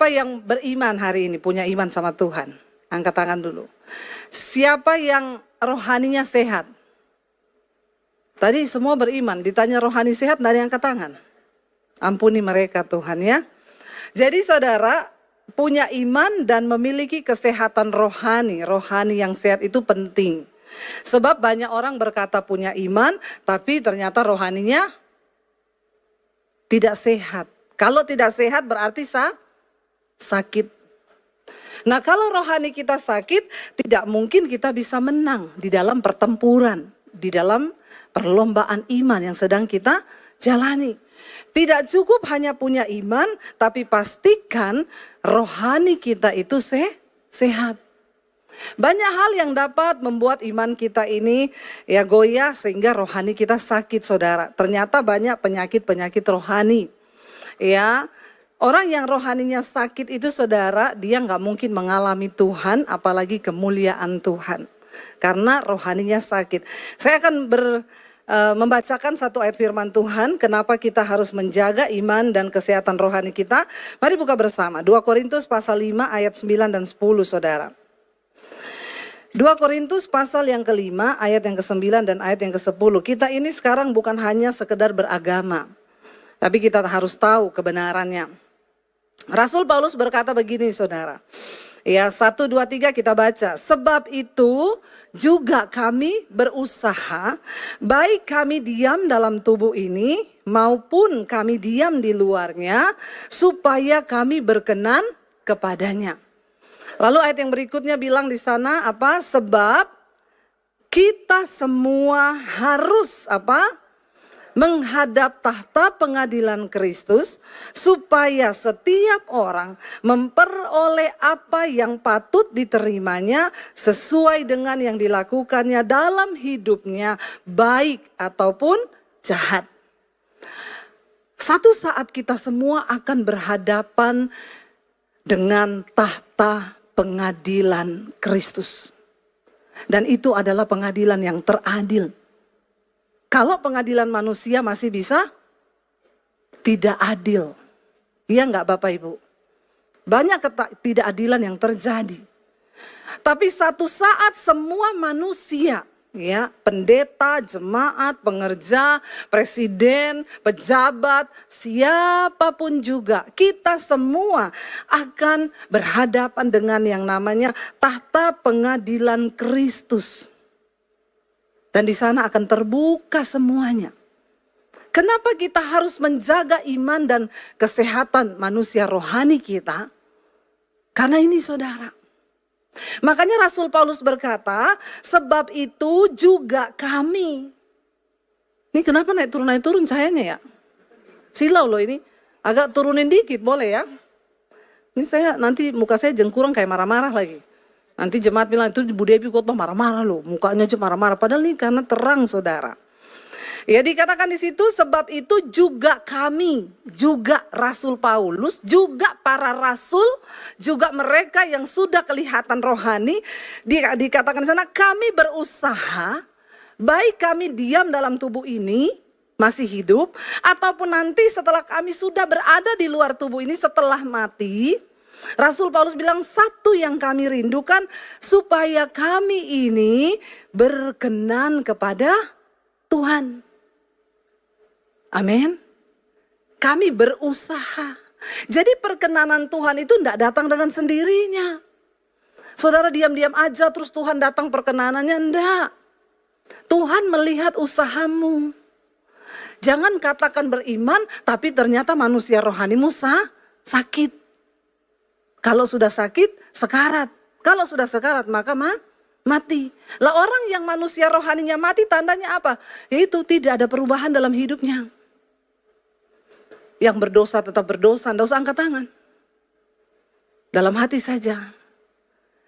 Siapa yang beriman hari ini, punya iman sama Tuhan? Angkat tangan dulu. Siapa yang rohaninya sehat? Tadi semua beriman, ditanya rohani sehat, tidak ada yang angkat tangan. Ampuni mereka Tuhan ya. Jadi saudara, punya iman dan memiliki kesehatan rohani. Rohani yang sehat itu penting. Sebab banyak orang berkata punya iman, tapi ternyata rohaninya tidak sehat. Kalau tidak sehat berarti sakit. Nah kalau rohani kita sakit, tidak mungkin kita bisa menang di dalam pertempuran, di dalam perlombaan iman yang sedang kita jalani. Tidak cukup hanya punya iman, tapi pastikan rohani kita itu sehat. Banyak hal yang dapat membuat iman kita ini ya goyah sehingga rohani kita sakit saudara. Ternyata banyak penyakit-penyakit rohani. Ya, orang yang rohaninya sakit itu saudara, dia nggak mungkin mengalami Tuhan, apalagi kemuliaan Tuhan. Karena rohaninya sakit. Saya akan membacakan satu ayat firman Tuhan, kenapa kita harus menjaga iman dan kesehatan rohani kita. Mari buka bersama, 2 Korintus pasal 5 ayat 9 dan 10 saudara. 2 Korintus pasal yang ke-5 ayat yang ke-9 dan ayat yang ke-10. Kita ini sekarang bukan hanya sekedar beragama, tapi kita harus tahu kebenarannya. Rasul Paulus berkata begini saudara. Ya 1, 2, 3 kita baca. Sebab itu juga kami berusaha, baik kami diam dalam tubuh ini maupun kami diam di luarnya, supaya kami berkenan kepadanya. Lalu ayat yang berikutnya bilang di sana apa? Sebab kita semua harus apa? Menghadap tahta pengadilan Kristus, supaya setiap orang memperoleh apa yang patut diterimanya sesuai dengan yang dilakukannya dalam hidupnya, baik ataupun jahat. Satu saat kita semua akan berhadapan dengan tahta pengadilan Kristus. Dan itu adalah pengadilan yang teradil. Kalau pengadilan manusia masih bisa tidak adil. Iya enggak Bapak Ibu? Banyak ketidakadilan yang terjadi. Tapi satu saat semua manusia, ya, pendeta, jemaat, pengerja, presiden, pejabat, siapapun juga, kita semua akan berhadapan dengan yang namanya tahta pengadilan Kristus. Dan di sana akan terbuka semuanya. Kenapa kita harus menjaga iman dan kesehatan manusia rohani kita? Karena ini saudara. Makanya Rasul Paulus berkata, sebab itu juga kami. Ini kenapa naik turun cahayanya ya? Silau loh ini. Agak turunin dikit boleh ya? Ini saya nanti muka saya jengkurang kayak marah-marah lagi. Nanti jemaat bilang itu Bu Devi khotbah marah-marah loh, mukanya aja marah-marah. Padahal ini karena terang saudara. Ya dikatakan di situ sebab itu juga kami, juga Rasul Paulus, juga para rasul, juga mereka yang sudah kelihatan rohani. Dikatakan di sana kami berusaha, baik kami diam dalam tubuh ini, masih hidup, ataupun nanti setelah kami sudah berada di luar tubuh ini setelah mati. Rasul Paulus bilang satu yang kami rindukan supaya kami ini berkenan kepada Tuhan. Amin. Kami berusaha. Jadi perkenanan Tuhan itu tidak datang dengan sendirinya. Saudara diam-diam aja terus Tuhan datang perkenanannya, enggak. Tuhan melihat usahamu. Jangan katakan beriman tapi ternyata manusia rohanimu sakit. Kalau sudah sakit, sekarat. Kalau sudah sekarat, maka mati. Lah orang yang manusia rohaninya mati, tandanya apa? Yaitu tidak ada perubahan dalam hidupnya. Yang berdosa tetap berdosa, tidak usah angkat tangan. Dalam hati saja.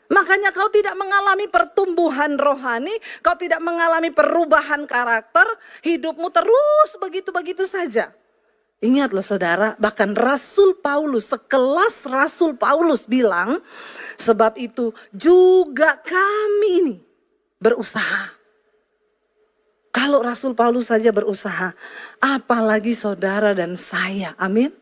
Makanya kau tidak mengalami pertumbuhan rohani, kau tidak mengalami perubahan karakter, hidupmu terus begitu-begitu saja. Ingatlah saudara, bahkan Rasul Paulus, sekelas Rasul Paulus bilang, sebab itu juga kami ini berusaha. Kalau Rasul Paulus saja berusaha, apalagi saudara dan saya, amin.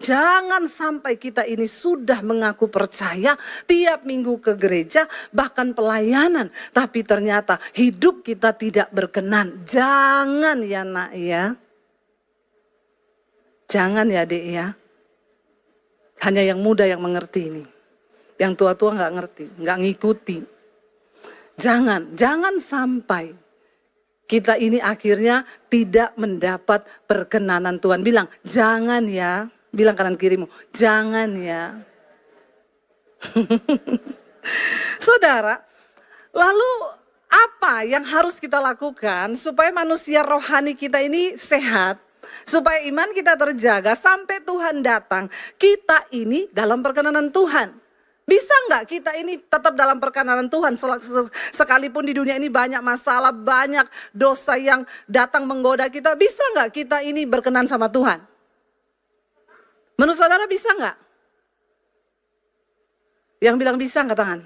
Jangan sampai kita ini sudah mengaku percaya, tiap minggu ke gereja, bahkan pelayanan, tapi ternyata hidup kita tidak berkenan. Jangan ya nak ya. Jangan ya dek ya. Hanya yang muda yang mengerti ini. Yang tua-tua nggak ngerti, nggak ngikuti. Jangan sampai kita ini akhirnya tidak mendapat perkenanan Tuhan. Bilang, jangan ya. Bilang kanan kirimu, jangan ya. Saudara, lalu apa yang harus kita lakukan supaya manusia rohani kita ini sehat? Supaya iman kita terjaga sampai Tuhan datang. Kita ini dalam perkenanan Tuhan. Bisa nggak kita ini tetap dalam perkenanan Tuhan sekalipun di dunia ini banyak masalah, banyak dosa yang datang menggoda kita. Bisa nggak kita ini berkenan sama Tuhan? Menurut saudara bisa nggak? Yang bilang bisa angkat tangan.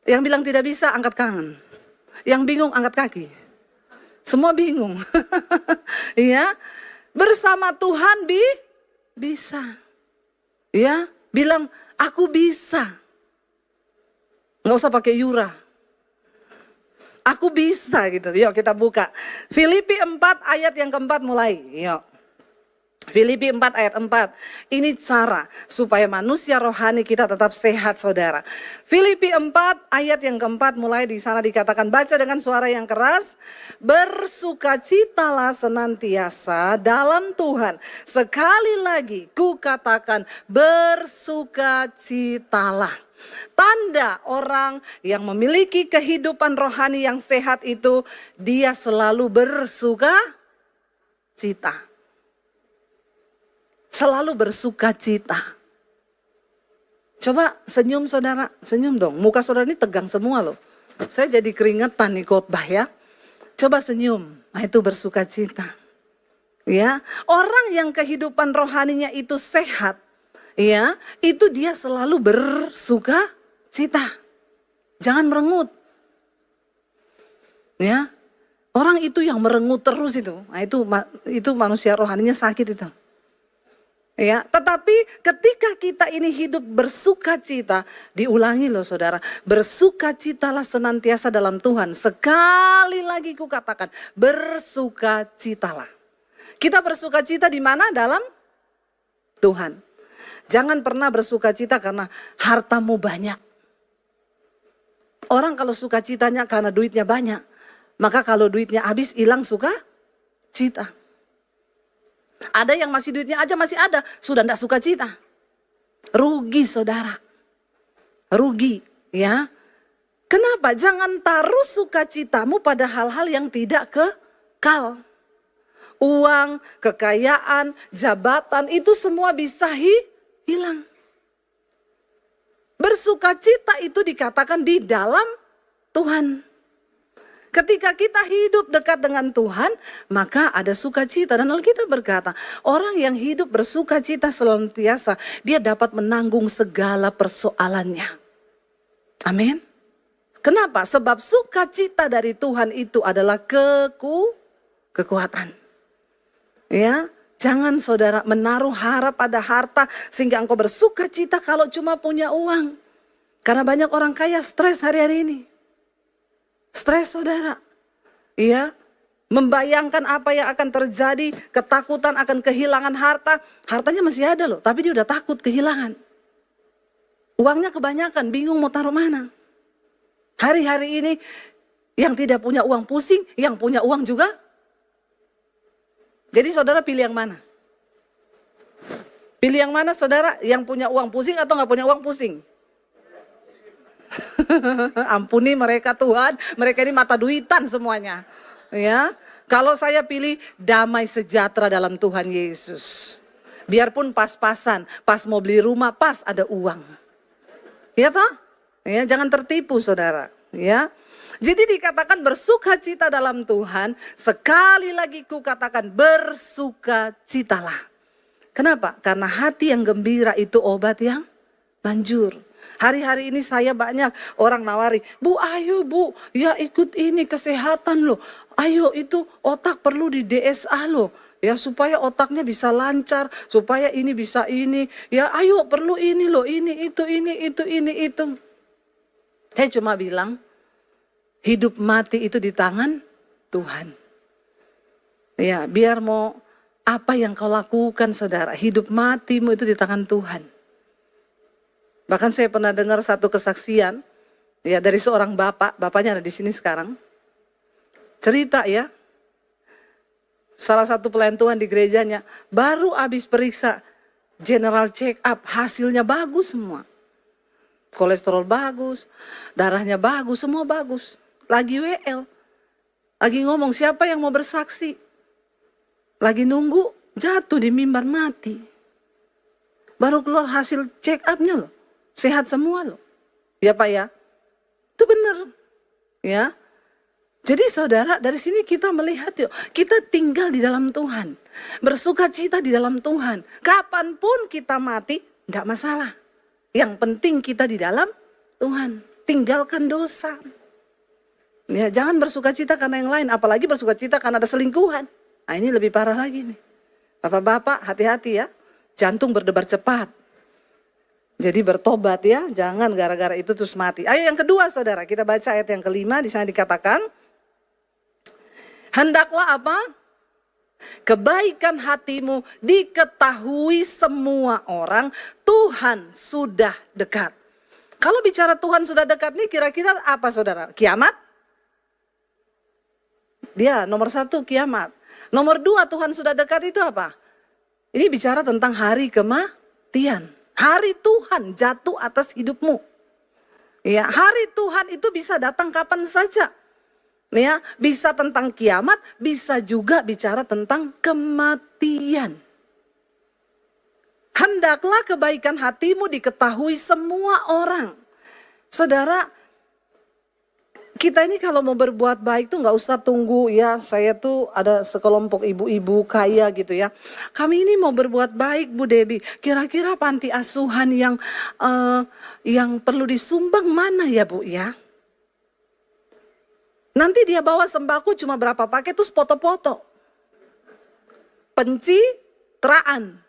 Yang bilang tidak bisa angkat tangan. Yang bingung angkat kaki. Semua bingung. Ya, bersama Tuhan bisa. Ya, bilang aku bisa. Nggak usah pakai yura. Aku bisa gitu. Yuk kita buka. Filipi 4 ayat yang keempat mulai. Yuk. Filipi 4 ayat 4. Ini cara supaya manusia rohani kita tetap sehat saudara. Filipi 4 ayat yang keempat mulai di sana dikatakan, baca dengan suara yang keras. Bersukacitalah senantiasa dalam Tuhan. Sekali lagi ku katakan bersukacitalah. Tanda orang yang memiliki kehidupan rohani yang sehat itu dia selalu bersukacita. Selalu bersukacita. Coba senyum saudara, senyum dong. Muka saudara ini tegang semua loh. Saya jadi keringetan nih khotbah ya. Coba senyum, nah itu bersukacita. Ya, orang yang kehidupan rohaninya itu sehat, ya, itu dia selalu bersukacita. Jangan merengut. Ya, orang itu yang merengut terus itu, nah itu manusia rohaninya sakit itu. Ya, tetapi ketika kita ini hidup bersukacita, diulangi loh saudara, bersukacitalah senantiasa dalam Tuhan. Sekali lagi ku katakan, bersukacitalah. Kita bersukacita di mana? Dalam Tuhan. Jangan pernah bersukacita karena hartamu banyak. Orang kalau sukacitanya karena duitnya banyak, maka kalau duitnya habis hilang sukacita. Ada yang masih duitnya aja masih ada, sudah tidak sukacita. Rugi saudara. Rugi ya. Kenapa? Jangan taruh sukacitamu pada hal-hal yang tidak kekal. Uang, kekayaan, jabatan itu semua bisa hilang. Bersukacita itu dikatakan di dalam Tuhan. Ketika kita hidup dekat dengan Tuhan, maka ada sukacita. Dan Alkitab berkata, orang yang hidup bersukacita senantiasa, dia dapat menanggung segala persoalannya. Amin. Kenapa? Sebab sukacita dari Tuhan itu adalah kekuatan. Ya, jangan saudara menaruh harap pada harta sehingga engkau bersukacita kalau cuma punya uang. Karena banyak orang kaya stres hari-hari ini. Stres saudara, iya, membayangkan apa yang akan terjadi, ketakutan akan kehilangan harta. Hartanya masih ada loh, tapi dia udah takut kehilangan. Uangnya kebanyakan, bingung mau taruh mana. Hari-hari ini yang tidak punya uang pusing, yang punya uang juga. Jadi saudara pilih yang mana? Pilih yang mana saudara? Yang punya uang pusing atau nggak punya uang pusing? Ampuni mereka Tuhan, mereka ini mata duitan semuanya. Ya, kalau saya pilih damai sejahtera dalam Tuhan Yesus. Biarpun pas-pasan, pas mau beli rumah, pas ada uang. Ya toh? Ya, jangan tertipu saudara. Ya, jadi dikatakan bersukacita dalam Tuhan. Sekali lagi ku katakan bersukacitalah. Kenapa? Karena hati yang gembira itu obat yang manjur. Hari-hari ini saya banyak orang nawari, Bu ayo Bu, ya ikut ini kesehatan loh. Ayo itu otak perlu di DSA loh. Ya supaya otaknya bisa lancar, supaya ini bisa ini. Ya ayo perlu ini loh, ini, itu, ini, itu. Saya cuma bilang, hidup mati itu di tangan Tuhan. Ya biar mau apa yang kau lakukan saudara, hidup matimu itu di tangan Tuhan. Bahkan saya pernah dengar satu kesaksian, ya dari seorang bapak, bapaknya ada di sini sekarang. Cerita ya, salah satu pelayan Tuhan di gerejanya, baru habis periksa general check up, hasilnya bagus semua. Kolesterol bagus, darahnya bagus, semua bagus. Lagi WL, lagi ngomong siapa yang mau bersaksi. Lagi nunggu, jatuh di mimbar mati. Baru keluar hasil check up-nya loh, sehat semua loh. Ya Pak ya, itu benar. Ya. Jadi saudara, dari sini kita melihat yuk, kita tinggal di dalam Tuhan. Bersuka cita di dalam Tuhan. Kapanpun kita mati, enggak masalah. Yang penting kita di dalam Tuhan. Tinggalkan dosa. Ya, jangan bersuka cita karena yang lain, apalagi bersuka cita karena ada selingkuhan. Nah ini lebih parah lagi nih. Bapak-bapak hati-hati ya, jantung berdebar cepat. Jadi bertobat ya, jangan gara-gara itu terus mati. Ayo yang kedua saudara, kita baca ayat yang kelima, di sana dikatakan, hendaklah apa? Kebaikan hatimu diketahui semua orang, Tuhan sudah dekat. Kalau bicara Tuhan sudah dekat nih kira-kira apa saudara? Kiamat? Dia nomor 1 kiamat. Nomor 2 Tuhan sudah dekat itu apa? Ini bicara tentang hari kematian. Hari Tuhan jatuh atas hidupmu. Ya, hari Tuhan itu bisa datang kapan saja. Ya, bisa tentang kiamat, bisa juga bicara tentang kematian. Hendaklah kebaikan hatimu diketahui semua orang. Saudara, kita ini kalau mau berbuat baik tuh nggak usah tunggu ya. Saya tuh ada sekelompok ibu-ibu kaya gitu ya. Kami ini mau berbuat baik Bu Debbie. Kira-kira panti asuhan yang perlu disumbang mana ya Bu ya? Nanti dia bawa sembako cuma berapa paket terus foto-foto. Pencitraan.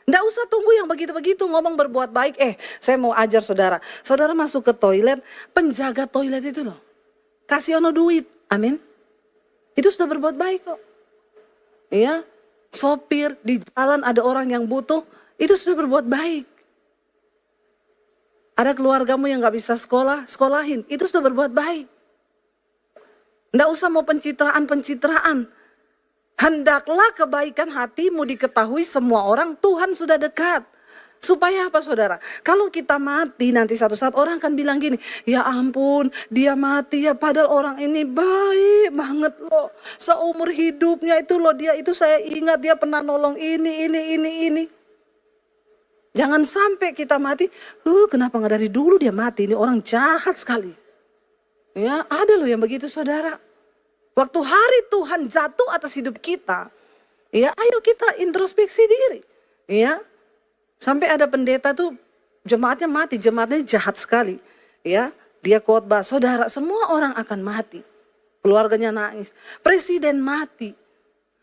Nggak usah tunggu yang begitu-begitu ngomong berbuat baik. Saya mau ajar saudara. Saudara masuk ke toilet, penjaga toilet itu loh. Kasih ono duit, amin. Itu sudah berbuat baik kok. Ya, sopir di jalan ada orang yang butuh, itu sudah berbuat baik. Ada keluargamu yang nggak bisa sekolah, sekolahin, itu sudah berbuat baik. Nggak usah mau pencitraan. Hendaklah kebaikan hatimu diketahui semua orang, Tuhan sudah dekat. Supaya apa saudara? Kalau kita mati nanti satu saat orang akan bilang gini, ya ampun dia mati ya padahal orang ini baik banget loh. Seumur hidupnya itu loh dia itu saya ingat dia pernah nolong ini. Jangan sampai kita mati, kenapa nggak dari dulu dia mati, ini orang jahat sekali. Ya ada loh yang begitu saudara. Waktu hari Tuhan jatuh atas hidup kita, ya ayo kita introspeksi diri. Ya, sampai ada pendeta tuh jemaatnya mati, jemaatnya jahat sekali. Ya, dia khotbah, saudara semua orang akan mati. Keluarganya nangis, presiden mati.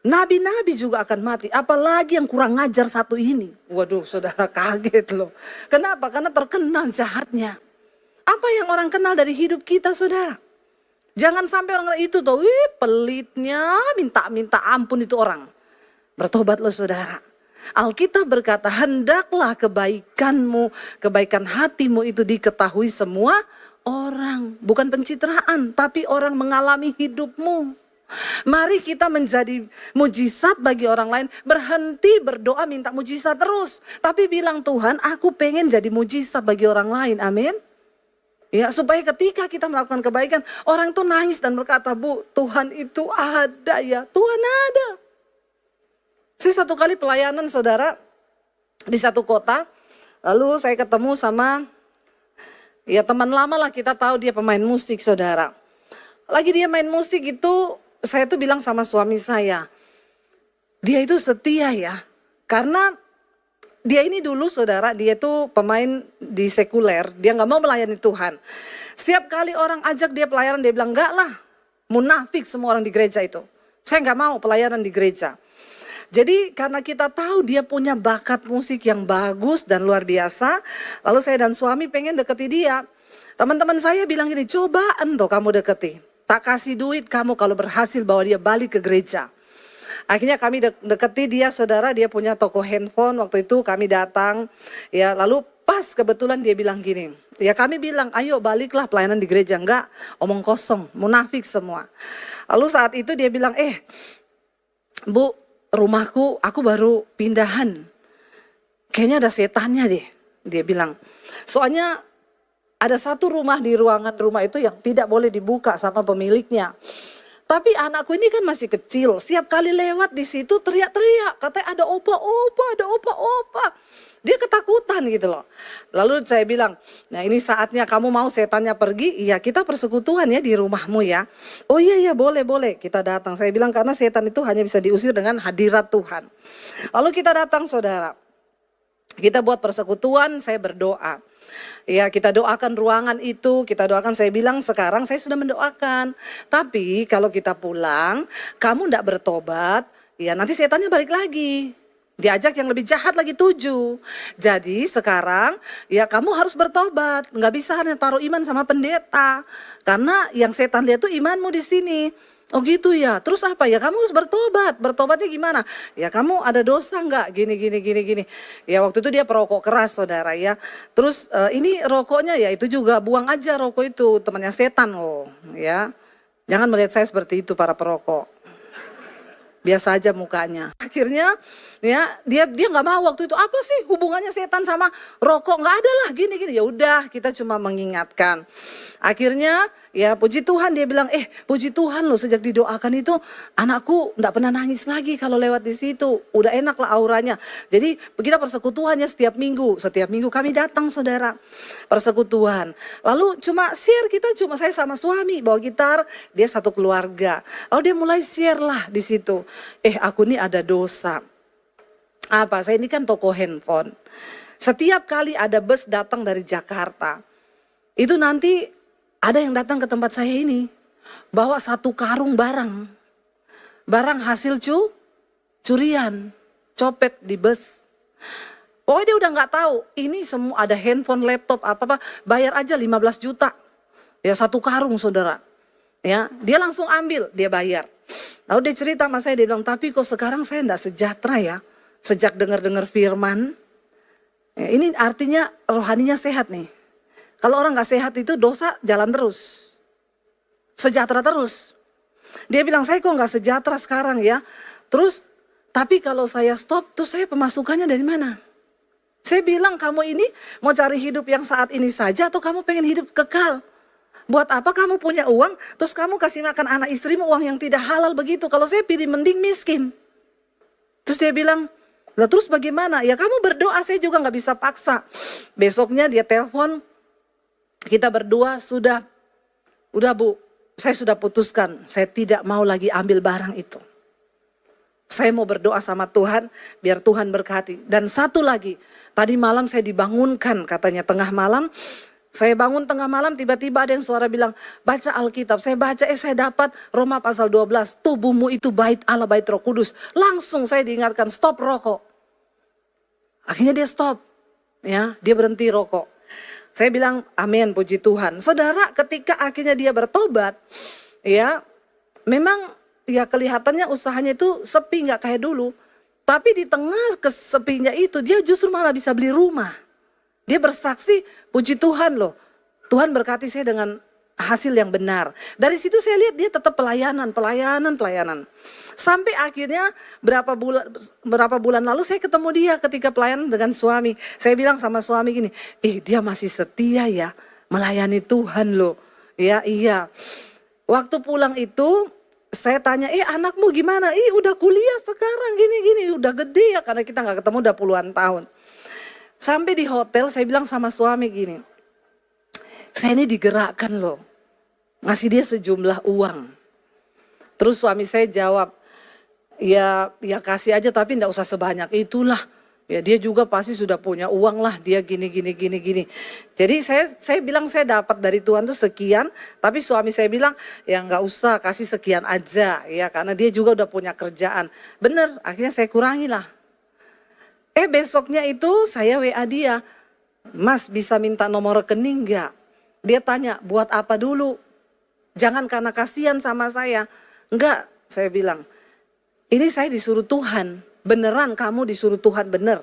Nabi-nabi juga akan mati, apalagi yang kurang ngajar satu ini. Waduh saudara kaget loh. Kenapa? Karena terkenal jahatnya. Apa yang orang kenal dari hidup kita saudara? Jangan sampai orang itu tuh, pelitnya minta ampun itu orang. Bertobat loh saudara. Alkitab berkata, hendaklah kebaikanmu, kebaikan hatimu itu diketahui semua orang. Bukan pencitraan, tapi orang mengalami hidupmu. Mari kita menjadi mujizat bagi orang lain. Berhenti berdoa minta mujizat terus. Tapi bilang Tuhan, aku pengen jadi mujizat bagi orang lain, amin. Ya, supaya ketika kita melakukan kebaikan, orang itu nangis dan berkata, Bu, Tuhan itu ada ya, Tuhan ada. Saya satu kali pelayanan saudara di satu kota, lalu saya ketemu sama ya teman lama lah, kita tahu dia pemain musik saudara. Lagi dia main musik itu, saya tuh bilang sama suami saya, dia itu setia ya, karena dia ini dulu saudara, dia tuh pemain di sekuler, dia gak mau melayani Tuhan. Setiap kali orang ajak dia pelayanan, dia bilang enggak lah, munafik semua orang di gereja itu. Saya gak mau pelayanan di gereja. Jadi karena kita tahu dia punya bakat musik yang bagus dan luar biasa, lalu saya dan suami pengen deketi dia. Teman-teman saya bilang gini, cobaan tuh kamu deketi. Tak kasih duit kamu kalau berhasil bawa dia balik ke gereja. Akhirnya kami deketi dia, saudara, dia punya toko handphone. Waktu itu kami datang, ya, lalu pas kebetulan dia bilang gini, ya kami bilang, ayo baliklah pelayanan di gereja. Enggak, omong kosong, munafik semua. Lalu saat itu dia bilang, Bu, rumahku aku baru pindahan. Kayaknya ada setannya deh, dia bilang. Soalnya ada satu rumah di ruangan rumah itu yang tidak boleh dibuka sama pemiliknya. Tapi anakku ini kan masih kecil, setiap kali lewat di situ teriak-teriak, katanya ada opa-opa, ada opa-opa. Dia ketakutan gitu loh. Lalu saya bilang, nah ini saatnya kamu mau setannya pergi, iya kita persekutuan ya di rumahmu ya. Oh iya boleh, kita datang. Saya bilang karena setan itu hanya bisa diusir dengan hadirat Tuhan. Lalu kita datang saudara, kita buat persekutuan, saya berdoa. Ya kita doakan ruangan itu, kita doakan, saya bilang sekarang saya sudah mendoakan. Tapi kalau kita pulang, kamu tidak bertobat, ya nanti setannya balik lagi. Diajak yang lebih jahat lagi 7. Jadi sekarang ya kamu harus bertobat. Nggak bisa hanya taruh iman sama pendeta. Karena yang setan lihat tuh imanmu di sini. Oh gitu ya, terus apa ya, kamu harus bertobat. Bertobatnya gimana? Ya kamu ada dosa nggak? Gini. Ya waktu itu dia perokok keras saudara ya. Terus ini rokoknya ya itu juga buang aja rokok itu, temannya setan loh ya. Jangan melihat saya seperti itu para perokok. Biasa aja mukanya. Akhirnya ya dia nggak mau waktu itu. Apa sih hubungannya setan sama rokok? Nggak ada lah gini. Ya udah kita cuma mengingatkan. Akhirnya ya puji Tuhan dia bilang, puji Tuhan loh sejak didoakan itu anakku nggak pernah nangis lagi kalau lewat di situ. Udah enak lah auranya. Jadi kita persekutuannya setiap minggu. Setiap minggu kami datang saudara persekutuan. Lalu saya sama suami bawa gitar, dia satu keluarga. Lalu dia mulai share lah di situ. Aku ini ada dosa. Apa? Saya ini kan toko handphone. Setiap kali ada bus datang dari Jakarta, itu nanti ada yang datang ke tempat saya ini, bawa satu karung barang hasil curian, copet di bus. Oh dia udah nggak tahu, ini semua ada handphone, laptop, apa-apa, bayar aja 15 juta. Ya satu karung saudara. Ya, dia langsung ambil, dia bayar. Lalu dia cerita sama saya, dia bilang, tapi kok sekarang saya enggak sejahtera ya. Sejak dengar-dengar firman. Ya, ini artinya rohaninya sehat nih. Kalau orang gak sehat itu dosa jalan terus. Sejahtera terus. Dia bilang, saya kok gak sejahtera sekarang ya. Terus, tapi kalau saya stop, terus saya pemasukannya dari mana? Saya bilang, kamu ini mau cari hidup yang saat ini saja atau kamu pengen hidup kekal? Buat apa kamu punya uang, terus kamu kasih makan anak istrimu uang yang tidak halal begitu. Kalau saya pilih mending miskin. Terus dia bilang, lah terus bagaimana? Ya kamu berdoa, saya juga gak bisa paksa. Besoknya dia telepon, kita berdua udah Bu, saya sudah putuskan, saya tidak mau lagi ambil barang itu. Saya mau berdoa sama Tuhan, biar Tuhan berkati. Dan satu lagi, tadi malam saya dibangunkan katanya tengah malam. Saya bangun tengah malam, tiba-tiba ada yang suara bilang, baca Alkitab. Saya baca, saya dapat Roma pasal 12, tubuhmu itu bait Allah, bait Roh Kudus. Langsung saya diingatkan, stop rokok. Akhirnya dia stop, ya, dia berhenti rokok. Saya bilang, amin, puji Tuhan. Saudara, ketika akhirnya dia bertobat, ya, memang ya kelihatannya usahanya itu sepi, nggak kayak dulu. Tapi di tengah kesepinya itu, dia justru malah bisa beli rumah. Dia bersaksi, puji Tuhan loh, Tuhan berkati saya dengan hasil yang benar. Dari situ saya lihat dia tetap pelayanan. Sampai akhirnya berapa bulan lalu saya ketemu dia ketika pelayanan dengan suami. Saya bilang sama suami gini, dia masih setia ya melayani Tuhan loh. Ya iya. Waktu pulang itu saya tanya, anakmu gimana? Udah kuliah sekarang gini, udah gede ya karena kita gak ketemu udah puluhan tahun. Sampai di hotel saya bilang sama suami gini, saya ini digerakkan loh, ngasih dia sejumlah uang. Terus suami saya jawab, ya kasih aja tapi enggak usah sebanyak itulah. Ya dia juga pasti sudah punya uang lah, dia gini. Jadi saya bilang saya dapat dari Tuhan tuh sekian, tapi suami saya bilang ya nggak usah, kasih sekian aja ya, karena dia juga udah punya kerjaan. Bener, akhirnya saya kurangi lah. Besoknya itu saya WA dia, Mas bisa minta nomor rekening nggak? Dia tanya buat apa dulu? Jangan karena kasihan sama saya. Enggak, saya bilang. Ini saya disuruh Tuhan, beneran kamu disuruh Tuhan bener.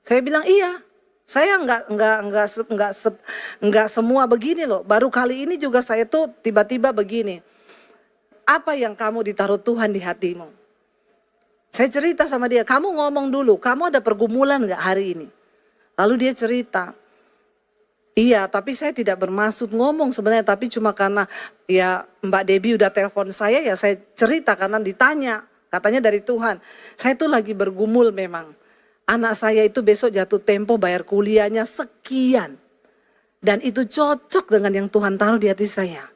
Saya bilang iya, saya enggak semua begini loh. Baru kali ini juga saya tuh tiba-tiba begini. Apa yang kamu ditaruh Tuhan di hatimu? Saya cerita sama dia, kamu ngomong dulu, kamu ada pergumulan enggak hari ini? Lalu dia cerita, iya tapi saya tidak bermaksud ngomong sebenarnya, tapi cuma karena ya Mbak Debbie udah telepon saya ya saya cerita karena ditanya. Katanya dari Tuhan, saya tuh lagi bergumul memang. Anak saya itu besok jatuh tempo bayar kuliahnya sekian. Dan itu cocok dengan yang Tuhan taruh di hati saya.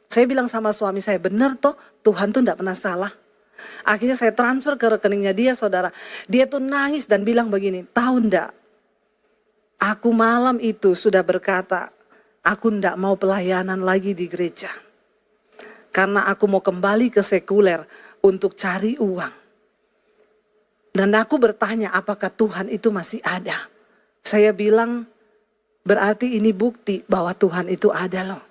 Saya bilang sama suami saya, benar toh Tuhan tuh enggak pernah salah. Akhirnya saya transfer ke rekeningnya dia saudara. Dia tuh nangis dan bilang begini, tahu enggak? Aku malam itu sudah berkata, aku enggak mau pelayanan lagi di gereja. Karena aku mau kembali ke sekuler untuk cari uang. Dan aku bertanya apakah Tuhan itu masih ada. Saya bilang berarti ini bukti bahwa Tuhan itu ada loh.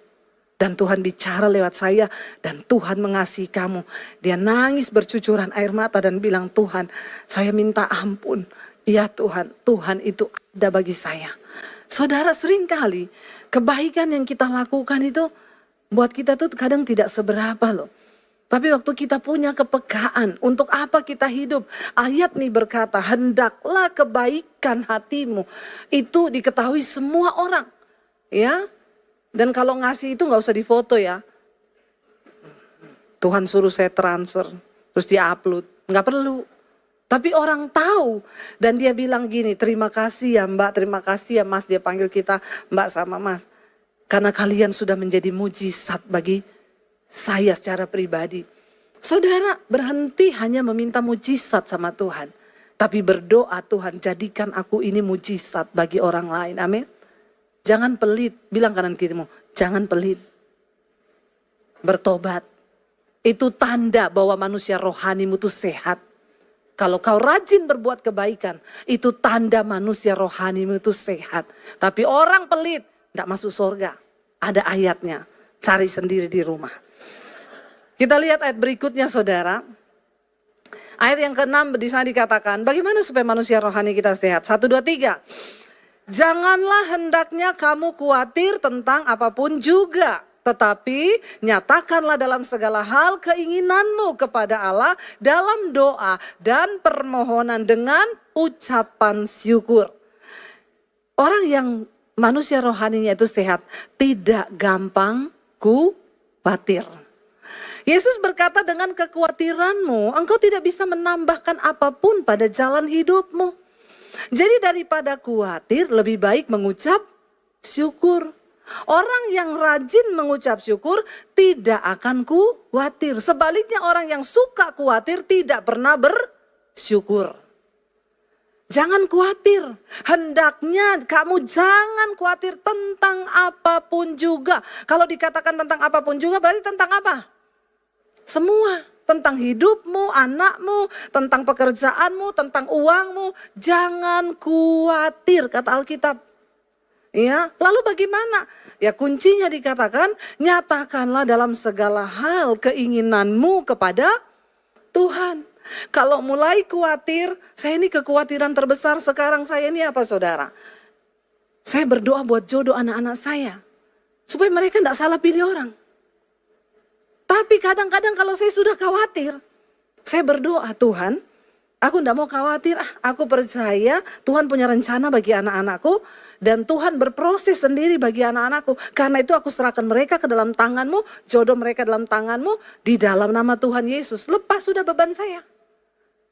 Dan Tuhan bicara lewat saya dan Tuhan mengasihi kamu. Dia nangis bercucuran air mata dan bilang, Tuhan saya minta ampun. Ya Tuhan, Tuhan itu ada bagi saya. Saudara, seringkali kebaikan yang kita lakukan itu buat kita tuh kadang tidak seberapa loh. Tapi waktu kita punya kepekaan, untuk apa kita hidup? Ayat nih berkata, hendaklah kebaikan hatimu itu diketahui semua orang. Ya, dan kalau ngasih itu nggak usah difoto ya. Tuhan suruh saya transfer, terus dia upload, nggak perlu. Tapi orang tahu dan dia bilang gini, terima kasih ya Mbak, terima kasih ya Mas. Dia panggil kita Mbak sama Mas. Karena kalian sudah menjadi mujizat bagi saya secara pribadi. Saudara, berhenti hanya meminta mujizat sama Tuhan. Tapi berdoa, Tuhan jadikan aku ini mujizat bagi orang lain. Amin. Jangan pelit, bilang kanan kirimu, jangan pelit. Bertobat. Itu tanda bahwa manusia rohanimu itu sehat. Kalau kau rajin berbuat kebaikan, itu tanda manusia rohanimu itu sehat. Tapi orang pelit, tidak masuk surga. Ada ayatnya, cari sendiri di rumah. Kita lihat ayat berikutnya saudara. Ayat yang ke-6 di sana dikatakan, bagaimana supaya manusia rohani kita sehat? 1, 2, 3. Janganlah hendaknya kamu khawatir tentang apapun juga. Tetapi nyatakanlah dalam segala hal keinginanmu kepada Allah dalam doa dan permohonan dengan ucapan syukur. Orang yang manusia rohaninya itu sehat, tidak gampang khawatir. Yesus berkata dengan kekhawatiranmu, engkau tidak bisa menambahkan apapun pada jalan hidupmu. Jadi daripada khawatir, lebih baik mengucap syukur. Orang yang rajin mengucap syukur tidak akan khawatir. Sebaliknya orang yang suka khawatir tidak pernah bersyukur. Jangan khawatir. Hendaknya kamu jangan khawatir tentang apapun juga. Kalau dikatakan tentang apapun juga berarti tentang apa? Semua. Tentang hidupmu, anakmu, tentang pekerjaanmu, tentang uangmu. Jangan khawatir kata Alkitab. Ya, lalu bagaimana? Ya kuncinya dikatakan, nyatakanlah dalam segala hal keinginanmu kepada Tuhan. Kalau mulai khawatir, saya ini kekhawatiran terbesar sekarang saya ini apa saudara? Saya berdoa buat jodoh anak-anak saya. Supaya mereka tidak salah pilih orang. Tapi kadang-kadang kalau saya sudah khawatir, saya berdoa, Tuhan, aku tidak mau khawatir, aku percaya Tuhan punya rencana bagi anak-anakku, dan Tuhan berproses sendiri bagi anak-anakku. Karena itu aku serahkan mereka ke dalam tanganmu, jodoh mereka dalam tanganmu, di dalam nama Tuhan Yesus. Lepas sudah beban saya.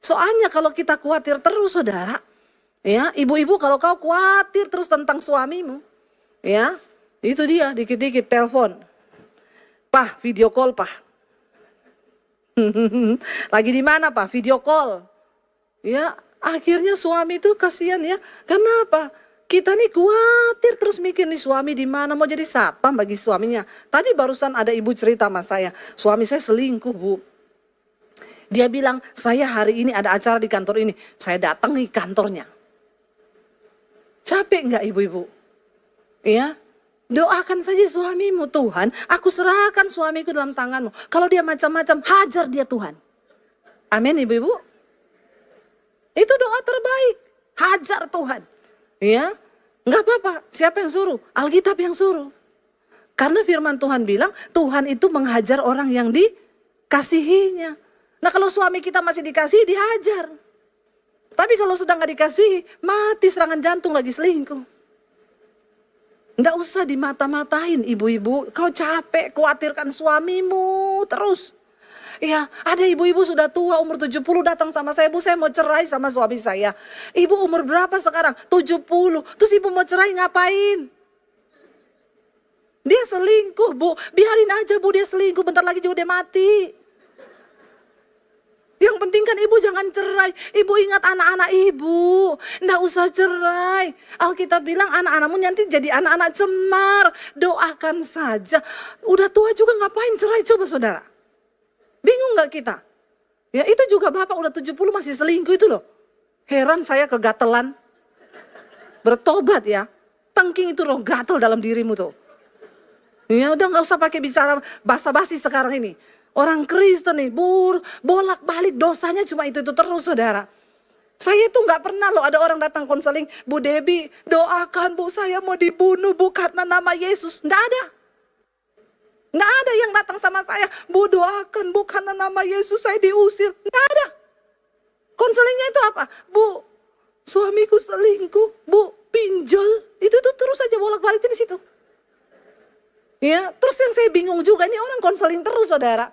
Soalnya kalau kita khawatir terus saudara, ya ibu-ibu kalau kau khawatir terus tentang suamimu, ya itu dia dikit-dikit telepon. Pak, video call, Pak. Lagi di mana, Pak? Video call. Ya, Akhirnya suami itu kasihan ya. Kenapa? Kita nih khawatir terus mikir nih suami di mana, mau jadi satpam bagi suaminya. Tadi barusan ada ibu cerita sama saya, suami saya selingkuh, Bu. Dia bilang, saya hari ini ada acara di kantor ini, saya datangi kantornya. Capek nggak ibu-ibu? Ya, doakan saja suamimu, Tuhan, aku serahkan suamiku dalam tanganmu. Kalau dia macam-macam, hajar dia Tuhan. Amin ibu-ibu. Itu doa terbaik, hajar Tuhan. Ya, nggak apa-apa, siapa yang suruh? Alkitab yang suruh. Karena firman Tuhan bilang, Tuhan itu menghajar orang yang dikasihinya. Nah kalau suami kita masih dikasihi, dihajar. Tapi kalau sudah nggak dikasihi, mati serangan jantung lagi selingkuh. Nggak usah dimata-matain ibu-ibu, kau capek khawatirkan suamimu terus. Ya, ada ibu-ibu sudah tua umur 70 datang sama saya, Bu saya mau cerai sama suami saya. Ibu umur berapa sekarang? 70, terus ibu mau cerai ngapain? Dia selingkuh Bu, biarin aja Bu dia selingkuh, bentar lagi juga dia mati. Yang penting kan ibu jangan cerai. Ibu ingat anak-anak ibu. Nggak usah cerai. Alkitab bilang anak-anakmu nanti jadi anak-anak cemar. Doakan saja. Udah tua juga ngapain cerai coba saudara. Bingung nggak kita? Ya itu juga bapak udah 70 masih selingkuh itu loh. Heran saya kegatelan. Bertobat ya. Tengking itu roh gatel dalam dirimu tuh. Ya udah nggak usah pakai bicara basa-basi sekarang ini. Orang Kristen nih, bolak-balik dosanya cuma itu terus saudara. Saya tuh nggak pernah loh ada orang datang konseling, Bu Debbie doakan Bu saya mau dibunuh Bu karena nama Yesus. Nggak ada. Nggak ada yang datang sama saya, Bu doakan Bu karena nama Yesus saya diusir. Nggak ada. Konselingnya itu apa? Bu, suamiku selingkuh, Bu pinjol. Itu tuh terus aja bolak-balik di situ. Ya, terus yang saya bingung juga ini orang konseling terus saudara.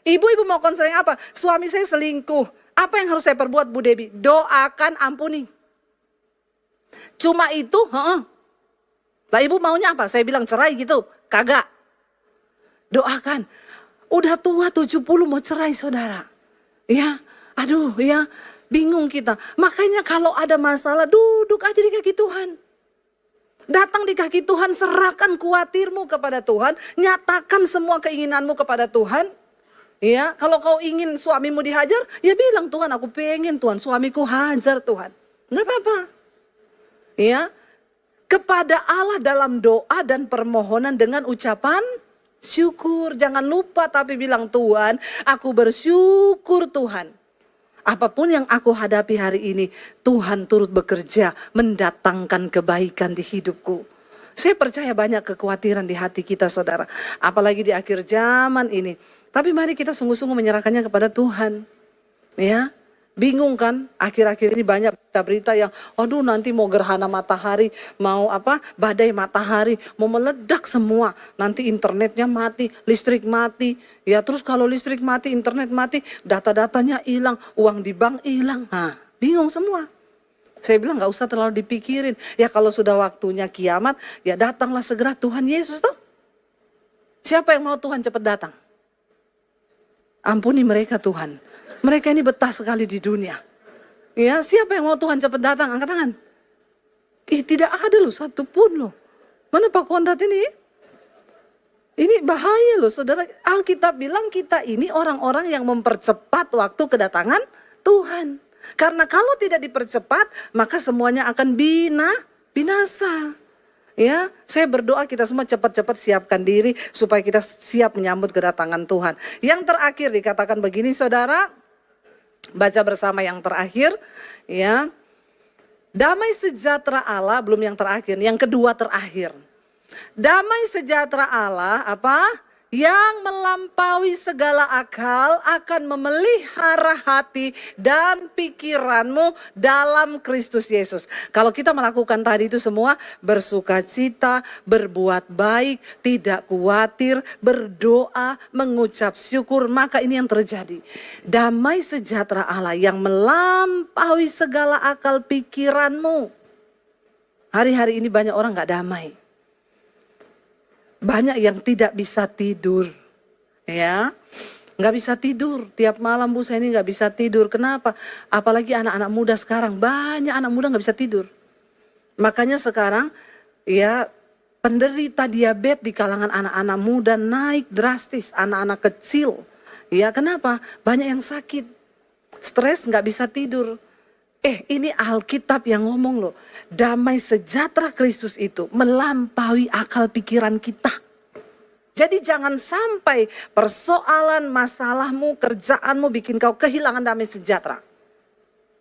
Ibu-ibu mau konseling apa? Suami saya selingkuh. Apa yang harus saya perbuat Bu Debbie? Doakan ampuni. Cuma itu? Lah ibu maunya apa? Saya bilang cerai gitu? Kagak. Doakan. Udah tua 70 mau cerai saudara. Ya, aduh ya bingung kita. Makanya kalau ada masalah duduk aja di kaki Tuhan. Datang di kaki Tuhan, serahkan khawatirmu kepada Tuhan. Nyatakan semua keinginanmu kepada Tuhan. Ya, kalau kau ingin suamimu dihajar, ya bilang Tuhan aku pengen Tuhan suamiku hajar Tuhan. Nggak apa-apa. Ya, kepada Allah dalam doa dan permohonan dengan ucapan syukur. Jangan lupa tapi bilang Tuhan, aku bersyukur Tuhan. Apapun yang aku hadapi hari ini, Tuhan turut bekerja mendatangkan kebaikan di hidupku. Saya percaya banyak kekhawatiran di hati kita saudara. Apalagi di akhir zaman ini. Tapi mari kita sungguh-sungguh menyerahkannya kepada Tuhan. Ya, bingung kan? Akhir-akhir ini banyak berita-berita yang, aduh nanti mau gerhana matahari, mau apa? Badai matahari, mau meledak semua. Nanti internetnya mati, listrik mati. Ya terus kalau listrik mati, internet mati, data-datanya hilang, uang di bank hilang. Nah, bingung semua. Saya bilang nggak usah terlalu dipikirin. Ya kalau sudah waktunya kiamat, ya datanglah segera Tuhan Yesus toh. Siapa yang mau Tuhan cepat datang? Ampuni mereka Tuhan. Mereka ini betah sekali di dunia. Ya, siapa yang mau Tuhan cepat datang? Angkat tangan. Tidak ada loh satu pun loh. Mana Pak Konrad ini? Ini bahaya loh saudara. Alkitab bilang kita ini orang-orang yang mempercepat waktu kedatangan Tuhan. Karena kalau tidak dipercepat, maka semuanya akan binasa. Ya, saya berdoa kita semua cepat-cepat siapkan diri supaya kita siap menyambut kedatangan Tuhan. Yang terakhir dikatakan begini saudara, baca bersama yang terakhir, ya. Damai sejahtera Allah, belum yang terakhir, yang kedua terakhir. Damai sejahtera Allah apa? Yang melampaui segala akal akan memelihara hati dan pikiranmu dalam Kristus Yesus. Kalau kita melakukan tadi itu semua, bersukacita, berbuat baik, tidak khawatir, berdoa, mengucap syukur, maka ini yang terjadi. Damai sejahtera Allah yang melampaui segala akal pikiranmu. Hari-hari ini banyak orang gak damai. Banyak yang tidak bisa tidur, ya, Nggak bisa tidur, tiap malam Bu saya ini nggak bisa tidur. Kenapa? Apalagi anak-anak muda sekarang, banyak anak muda nggak bisa tidur. Makanya sekarang ya penderita diabetes di kalangan anak-anak muda naik drastis, anak-anak kecil. Ya kenapa? Banyak yang sakit, stres nggak bisa tidur. Ini Alkitab yang ngomong loh, damai sejahtera Kristus itu melampaui akal pikiran kita. Jadi jangan sampai persoalan, masalahmu, kerjaanmu bikin kau kehilangan damai sejahtera.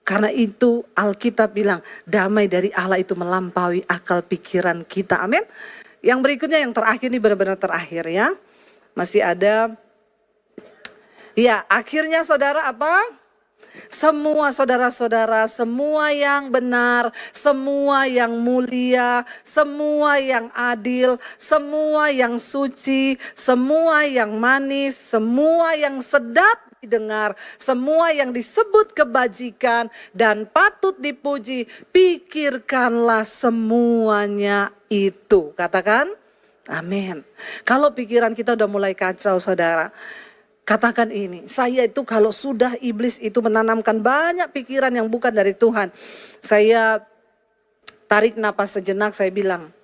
Karena itu Alkitab bilang damai dari Allah itu melampaui akal pikiran kita. Amin. Yang berikutnya yang terakhir ini benar-benar terakhir ya. Masih ada. Ya akhirnya saudara apa? Semua saudara-saudara, semua yang benar, semua yang mulia, semua yang adil, semua yang suci, semua yang manis, semua yang sedap didengar, semua yang disebut kebajikan dan patut dipuji, pikirkanlah semuanya itu. Katakan, amin. Kalau pikiran kita udah mulai kacau saudara, katakan ini, saya itu kalau sudah iblis itu menanamkan banyak pikiran yang bukan dari Tuhan. Saya tarik napas sejenak, saya bilang,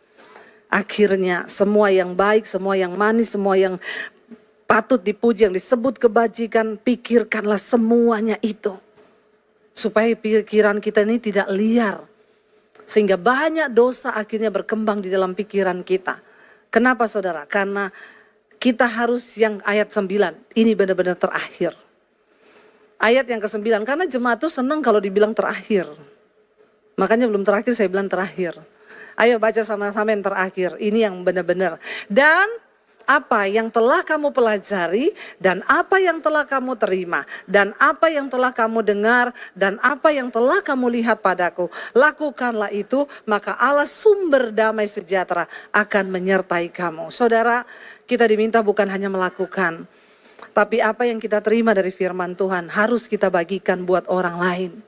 akhirnya semua yang baik, semua yang manis, semua yang patut dipuji, yang disebut kebajikan, pikirkanlah semuanya itu. Supaya pikiran kita ini tidak liar. Sehingga banyak dosa akhirnya berkembang di dalam pikiran kita. Kenapa saudara? Karena kita harus yang ayat 9, ini benar-benar terakhir. Ayat yang ke-9, karena jemaat itu senang kalau dibilang terakhir. Makanya belum terakhir saya bilang terakhir. Ayo baca sama-sama yang terakhir, ini yang benar-benar. Dan apa yang telah kamu pelajari, dan apa yang telah kamu terima, dan apa yang telah kamu dengar, dan apa yang telah kamu lihat padaku, lakukanlah itu, maka Allah sumber damai sejahtera akan menyertai kamu. Saudara, kita diminta bukan hanya melakukan, tapi apa yang kita terima dari firman Tuhan harus kita bagikan buat orang lain.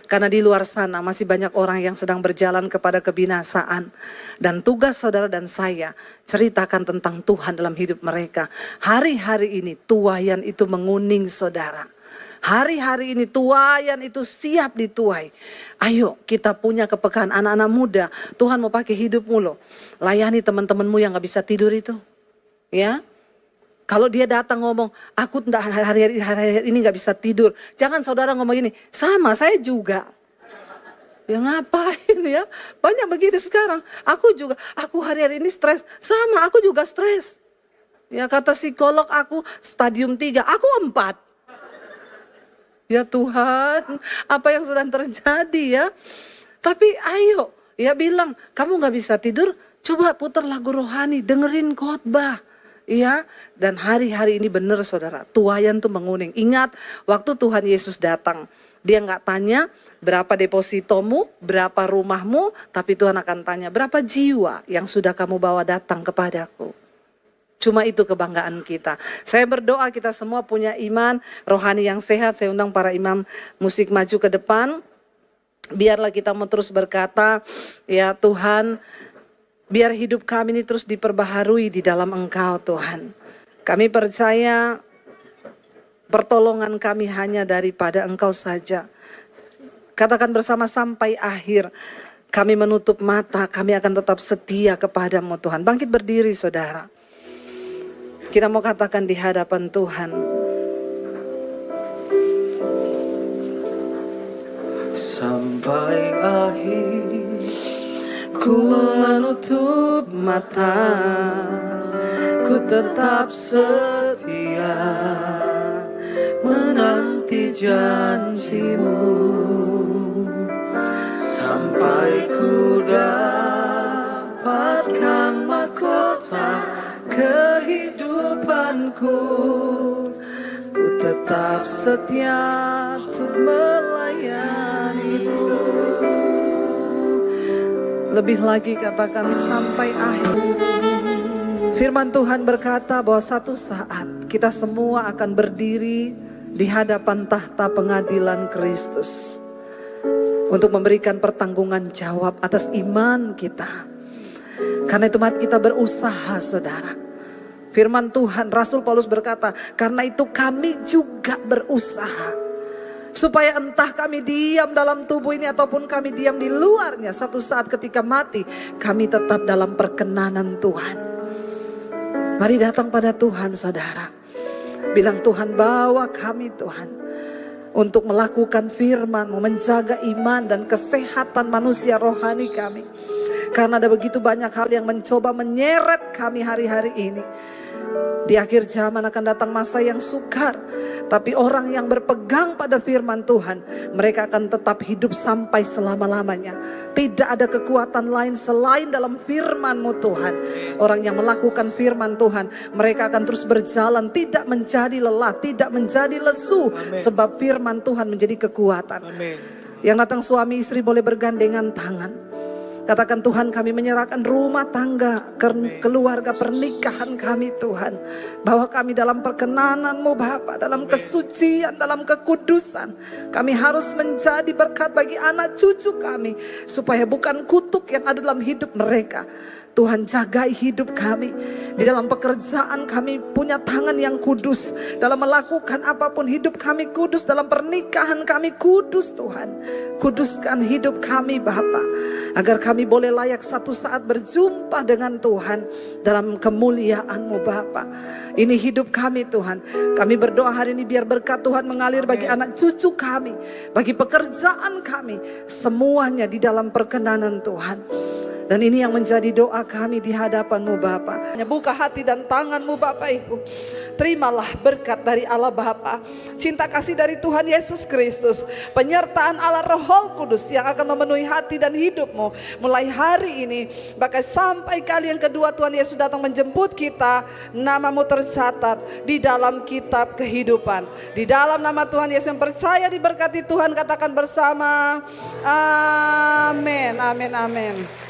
Karena di luar sana masih banyak orang yang sedang berjalan kepada kebinasaan. Dan tugas saudara dan saya ceritakan tentang Tuhan dalam hidup mereka. Hari-hari ini tuaian itu menguning saudara. Hari-hari ini tuaian itu siap dituai. Ayo kita punya kepekaan anak-anak muda. Tuhan mau pakai hidupmu loh. Layani teman-temanmu yang gak bisa tidur itu. Ya. Kalau dia datang ngomong, aku hari-hari ini gak bisa tidur. Jangan saudara ngomong gini, sama saya juga. Ya ngapain ya, banyak begitu sekarang. Aku hari-hari ini stres, sama aku juga stres. Ya kata psikolog aku stadium 3, aku 4. Ya Tuhan, apa yang sedang terjadi ya. Tapi ayo, ya bilang, kamu gak bisa tidur, coba putar lagu rohani, dengerin khotbah. Iya, dan hari-hari ini benar saudara, tuaian tuh menguning. Ingat waktu Tuhan Yesus datang, dia nggak tanya berapa depositomu, berapa rumahmu, tapi Tuhan akan tanya berapa jiwa yang sudah kamu bawa datang kepadaku. Cuma itu kebanggaan kita. Saya berdoa kita semua punya iman rohani yang sehat. Saya undang para imam musik maju ke depan. Biarlah kita mau terus berkata, ya Tuhan, biar hidup kami ini terus diperbaharui di dalam Engkau Tuhan. Kami percaya pertolongan kami hanya daripada Engkau saja. Katakan bersama sampai akhir. Kami menutup mata, kami akan tetap setia kepadamu Tuhan. Bangkit berdiri saudara. Kita mau katakan di hadapan Tuhan. Sampai akhir Ku menutup mata, ku tetap setia menanti janjimu, sampai ku dapatkan mahkota kehidupanku. Ku tetap setia untuk melayanimu. Lebih lagi katakan sampai akhir. Firman Tuhan berkata bahwa satu saat kita semua akan berdiri di hadapan tahta pengadilan Kristus. Untuk memberikan pertanggungan jawab atas iman kita. Karena itu mari kita berusaha saudara. Firman Tuhan, Rasul Paulus berkata, karena itu kami juga berusaha. Supaya entah kami diam dalam tubuh ini ataupun kami diam di luarnya, satu saat ketika mati, kami tetap dalam perkenanan Tuhan. Mari datang pada Tuhan saudara. Bilang, Tuhan bawa kami Tuhan untuk melakukan firman-Mu, menjaga iman dan kesehatan manusia rohani kami. Karena ada begitu banyak hal yang mencoba menyeret kami hari-hari ini. Di akhir zaman akan datang masa yang sukar, tapi orang yang berpegang pada firman Tuhan, mereka akan tetap hidup sampai selama-lamanya. Tidak ada kekuatan lain selain dalam firman-Mu Tuhan. Orang yang melakukan firman Tuhan, mereka akan terus berjalan, tidak menjadi lelah, tidak menjadi lesu. Sebab firman Tuhan menjadi kekuatan. Yang datang suami istri boleh bergandengan tangan. Katakan, Tuhan, kami menyerahkan rumah tangga, keluarga, pernikahan kami Tuhan. Bawa kami dalam perkenanan-Mu Bapa, dalam kesucian, dalam kekudusan. Kami harus menjadi berkat bagi anak cucu kami. Supaya bukan kutuk yang ada dalam hidup mereka. Tuhan, jagai hidup kami. Di dalam pekerjaan kami punya tangan yang kudus. Dalam melakukan apapun hidup kami kudus. Dalam pernikahan kami kudus Tuhan. Kuduskan hidup kami Bapa, agar kami boleh layak satu saat berjumpa dengan Tuhan dalam kemuliaan-Mu Bapa. Ini hidup kami Tuhan. Kami berdoa hari ini biar berkat Tuhan mengalir bagi anak cucu kami. Bagi pekerjaan kami. Semuanya di dalam perkenanan Tuhan. Dan ini yang menjadi doa kami di hadapan-Mu Bapa. Buka hati dan tangan-Mu Bapak Ibu. Terimalah berkat dari Allah Bapa, cinta kasih dari Tuhan Yesus Kristus, penyertaan Allah Roh Kudus yang akan memenuhi hati dan hidupmu mulai hari ini, bahkan sampai kali yang kedua Tuhan Yesus datang menjemput kita. Namamu tercatat di dalam kitab kehidupan. Di dalam nama Tuhan Yesus yang percaya diberkati Tuhan, katakan bersama, amin, amin, amin.